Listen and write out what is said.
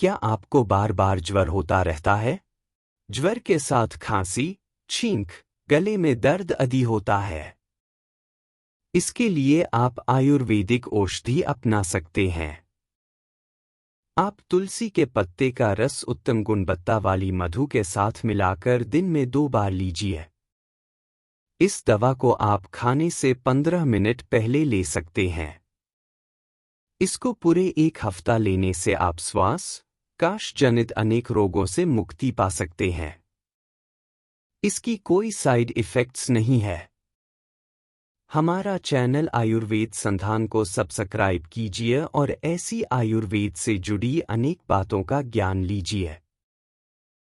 क्या आपको बार बार ज्वर होता रहता है? ज्वर के साथ खांसी, छींक, गले में दर्द आदि होता है? इसके लिए आप आयुर्वेदिक औषधि अपना सकते हैं। आप तुलसी के पत्ते का रस उत्तम गुणवत्ता वाली मधु के साथ मिलाकर दिन में 2 बार लीजिए। इस दवा को आप खाने से 15 मिनट पहले ले सकते हैं। इसको पूरे 1 हफ्ता लेने से आप श्वास काश जनित अनेक रोगों से मुक्ति पा सकते हैं। इसकी कोई साइड इफ़ेक्ट्स नहीं है। हमारा चैनल आयुर्वेद संधान को सब्सक्राइब कीजिए और ऐसी आयुर्वेद से जुड़ी अनेक बातों का ज्ञान लीजिए।